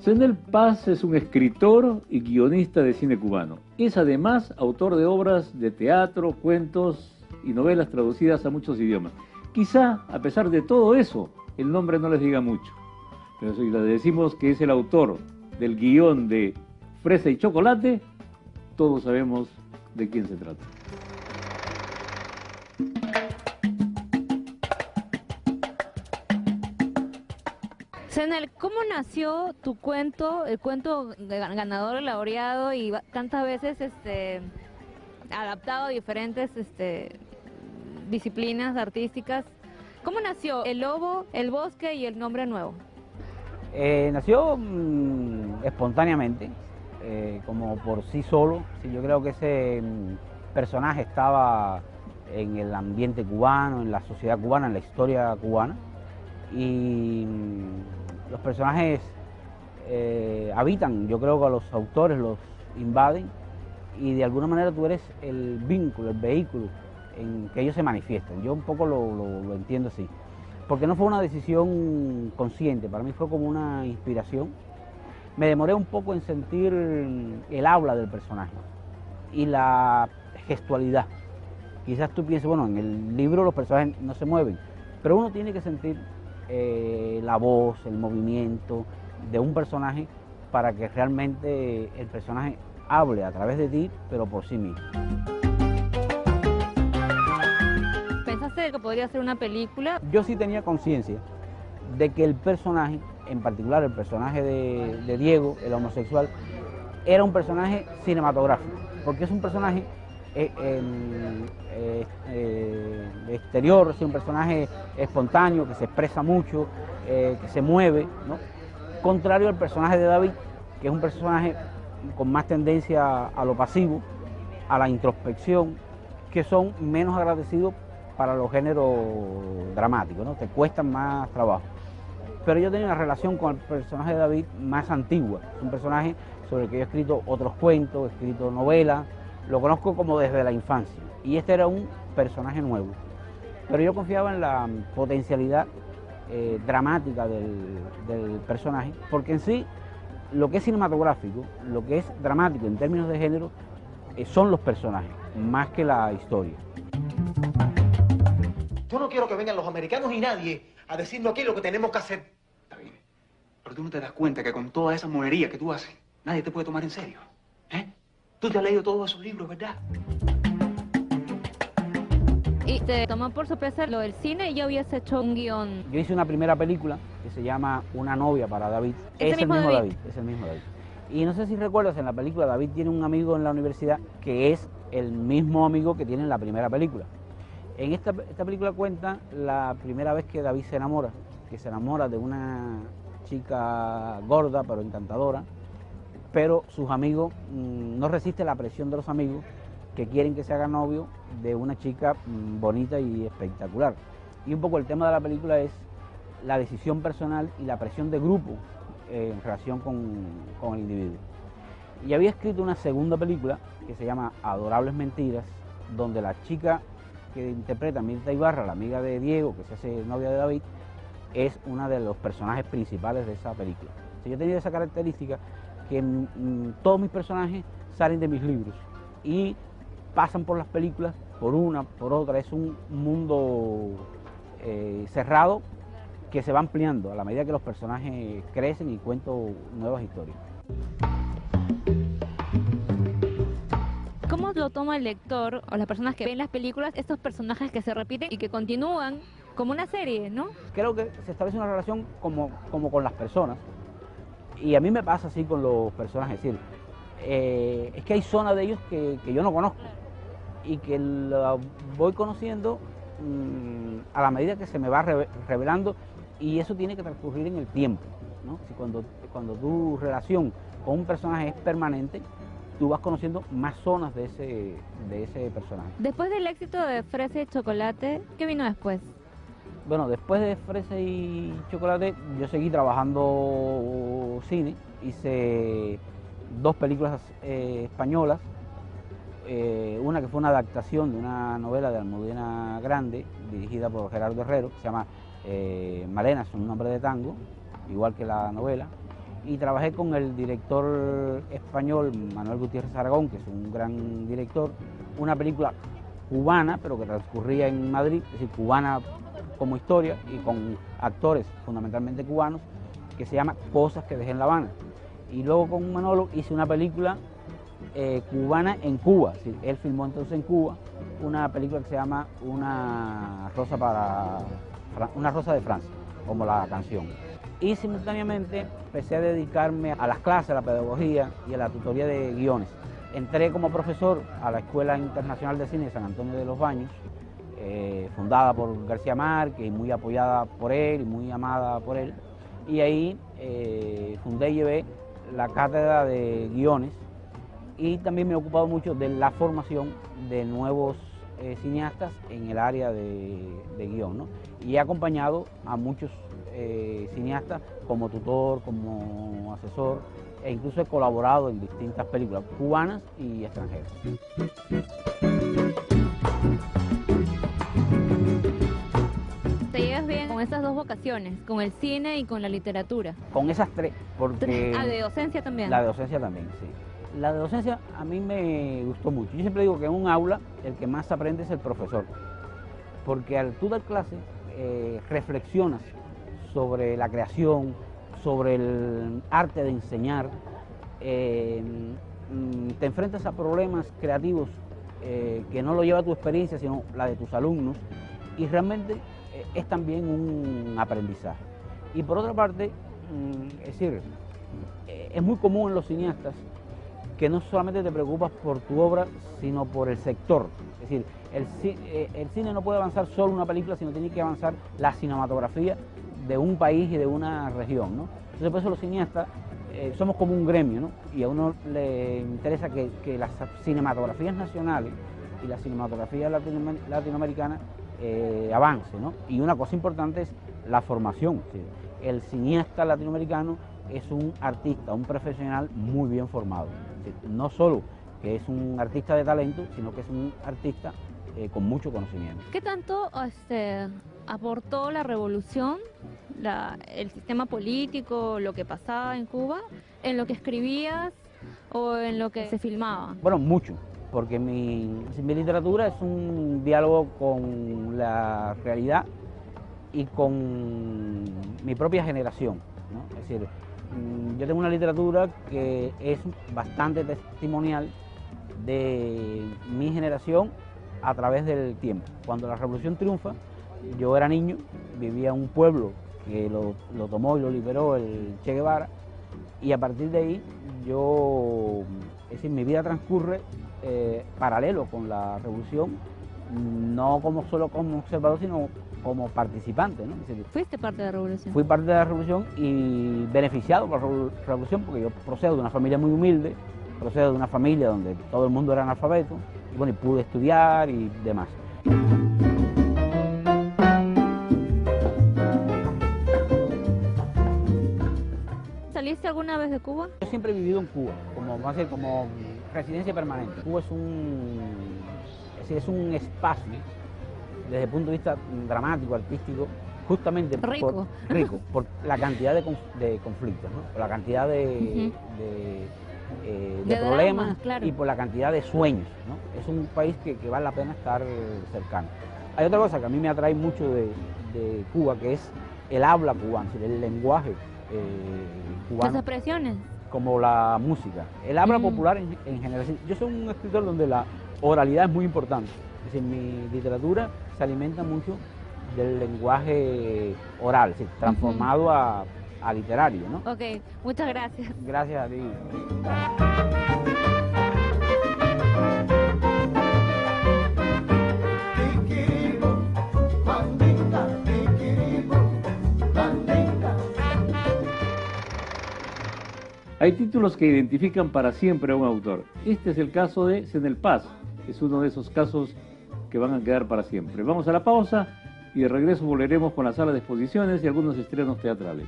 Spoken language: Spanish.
Zenel Paz es un escritor y guionista de cine cubano. Es además autor de obras de teatro, cuentos y novelas traducidas a muchos idiomas. Quizá, a pesar de todo eso, el nombre no les diga mucho. Pero si le decimos que es el autor del guión de Fresa y Chocolate, todos sabemos de quién se trata. Zenel, ¿cómo nació tu cuento, el cuento ganador, laureado y tantas veces adaptado a diferentes disciplinas artísticas? ¿Cómo nació El Lobo, El Bosque y El Nombre Nuevo? Nació espontáneamente, como por sí solo. Sí, yo creo que ese personaje estaba en el ambiente cubano, en la sociedad cubana, en la historia cubana. Y los personajes habitan, yo creo que a los autores los invaden y de alguna manera tú eres el vínculo, el vehículo en que ellos se manifiestan. Yo un poco lo entiendo así, porque no fue una decisión consciente, para mí fue como una inspiración. Me demoré un poco en sentir el habla del personaje y la gestualidad. Quizás tú pienses, bueno, en el libro los personajes no se mueven, pero uno tiene que sentir la voz, el movimiento de un personaje para que realmente el personaje hable a través de ti, pero por sí mismo. ¿Pensaste que podría ser una película? Yo sí tenía conciencia de que el personaje, en particular el personaje de Diego, el homosexual, era un personaje cinematográfico, porque es un personaje exterior, es un personaje espontáneo, que se expresa mucho, que se mueve, ¿no? Contrario al personaje de David, que es un personaje con más tendencia a lo pasivo, a la introspección, que son menos agradecidos para los géneros dramáticos, ¿no? Te cuestan más trabajo. Pero yo tenía una relación con el personaje de David más antigua, es un personaje sobre el que yo he escrito otros cuentos, he escrito novelas, lo conozco como desde la infancia, y este era un personaje nuevo. Pero yo confiaba en la potencialidad dramática del personaje, porque en sí, lo que es cinematográfico, lo que es dramático en términos de género, son los personajes, más que la historia. Yo no quiero que vengan los americanos ni nadie a decirnos aquí lo que tenemos que hacer. Está bien, pero tú no te das cuenta que con toda esa monería que tú haces, nadie te puede tomar en serio, ¿eh? Tú te has leído todos esos libros, ¿verdad? Y te tomó por sorpresa lo del cine y ya habías hecho un guión. Yo hice una primera película que se llama Una novia para David. ¿Es el mismo David? Es el mismo David. Y no sé si recuerdas, en la película David tiene un amigo en la universidad que es el mismo amigo que tiene en la primera película. En esta película cuenta la primera vez que David se enamora, de una chica gorda pero encantadora, pero sus amigos no resisten la presión de los amigos que quieren que se haga novio de una chica bonita y espectacular. Y un poco el tema de la película es la decisión personal y la presión de grupo en relación con el individuo. Y había escrito una segunda película que se llama Adorables Mentiras, donde la chica que interpreta Mirta Ibarra, la amiga de Diego, que se hace novia de David, es una de los personajes principales de esa película. Entonces, yo tenía esa característica que todos mis personajes salen de mis libros y pasan por las películas, por una, por otra. Es un mundo cerrado que se va ampliando a la medida que los personajes crecen y cuento nuevas historias. ¿Cómo lo toma el lector o las personas que ven las películas, estos personajes que se repiten y que continúan como una serie, ¿no? Creo que se establece una relación como con las personas, y a mí me pasa así con los personajes, es decir, es que hay zonas de ellos que yo no conozco y que la voy conociendo a la medida que se me va revelando, y eso tiene que transcurrir en el tiempo, ¿no? Si cuando tu relación con un personaje es permanente, tú vas conociendo más zonas de ese personaje. Después del éxito de Fresa y Chocolate, ¿qué vino después? Bueno, después de Fresa y Chocolate, yo seguí trabajando cine, hice 2 películas españolas, una que fue una adaptación de una novela de Almudena Grande, dirigida por Gerardo Herrero, que se llama Malena es un nombre de tango, igual que la novela, y trabajé con el director español Manuel Gutiérrez Aragón, que es un gran director, una película cubana, pero que transcurría en Madrid, es decir, cubana como historia y con actores fundamentalmente cubanos, que se llama Cosas que dejé en La Habana. Y luego con Manolo hice una película cubana en Cuba, es decir, él filmó entonces en Cuba una película que se llama Una rosa de Francia, como la canción. Y simultáneamente empecé a dedicarme a las clases, a la pedagogía y a la tutoría de guiones. Entré como profesor a la Escuela Internacional de Cine de San Antonio de los Baños, fundada por García Márquez y muy apoyada por él y muy amada por él. Y ahí fundé y llevé la cátedra de guiones y también me he ocupado mucho de la formación de nuevos cineastas en el área de guión, ¿no? Y he acompañado a muchos cineastas como tutor, como asesor, e incluso he colaborado en distintas películas cubanas y extranjeras. ¿Te llevas bien con esas dos vocaciones, con el cine y con la literatura? Con esas tres, porque... Ah, ¿de docencia también? La de docencia también, sí. La de docencia a mí me gustó mucho. Yo siempre digo que en un aula el que más aprende es el profesor, porque al tú dar clase reflexionas sobre la creación, sobre el arte de enseñar, te enfrentas a problemas creativos que no lo lleva tu experiencia, sino la de tus alumnos, y realmente es también un aprendizaje. Y por otra parte, es decir, es muy común en los cineastas que no solamente te preocupas por tu obra, sino por el sector. Es decir, el cine no puede avanzar solo una película, sino tiene que avanzar la cinematografía de un país y de una región, ¿no? Entonces por eso los cineastas somos como un gremio, ¿no? Y a uno le interesa que las cinematografías nacionales y la cinematografía latinoamericana avance, ¿no? Y una cosa importante es la formación. ¿Sí? El cineasta latinoamericano es un artista, un profesional muy bien formado. ¿Sí? No solo que es un artista de talento, sino que es un artista con mucho conocimiento. ¿Qué tanto aportó la revolución, el sistema político, lo que pasaba en Cuba, en lo que escribías o en lo que se filmaba? Bueno, mucho, porque mi literatura es un diálogo con la realidad y con mi propia generación, ¿no? Es decir, yo tengo una literatura que es bastante testimonial de mi generación a través del tiempo. Cuando la revolución triunfa, yo era niño, vivía en un pueblo que lo tomó y lo liberó el Che Guevara, y a partir de ahí es decir, mi vida transcurre paralelo con la revolución, no solo como observador, sino como participante, ¿no? Es decir, ¿Fuiste parte de la revolución? Fui parte de la revolución y beneficiado por la revolución, porque yo procedo de una familia muy humilde, procedo de una familia donde todo el mundo era analfabeto, y bueno, y pude estudiar y demás. ¿Saliste alguna vez de Cuba? Yo siempre he vivido en Cuba, como residencia permanente. Cuba es un espacio, desde el punto de vista dramático, artístico, justamente rico por la cantidad de conflictos, ¿no? Por la cantidad de problemas, dramas, claro. Y por la cantidad de sueños, ¿no? Es un país que vale la pena estar cercano. Hay otra cosa que a mí me atrae mucho de Cuba, que es el habla cubana, es decir, el lenguaje cubano. Las expresiones. Como la música. El habla popular en general. Yo soy un escritor donde la oralidad es muy importante. Es decir, mi literatura se alimenta mucho del lenguaje oral, es decir, transformado a literario, ¿no? Ok, muchas gracias. Gracias a ti. Hay títulos que identifican para siempre a un autor. Este es el caso de Zenel Paz. Es uno de esos casos que van a quedar para siempre. Vamos a la pausa y de regreso volveremos con la sala de exposiciones y algunos estrenos teatrales.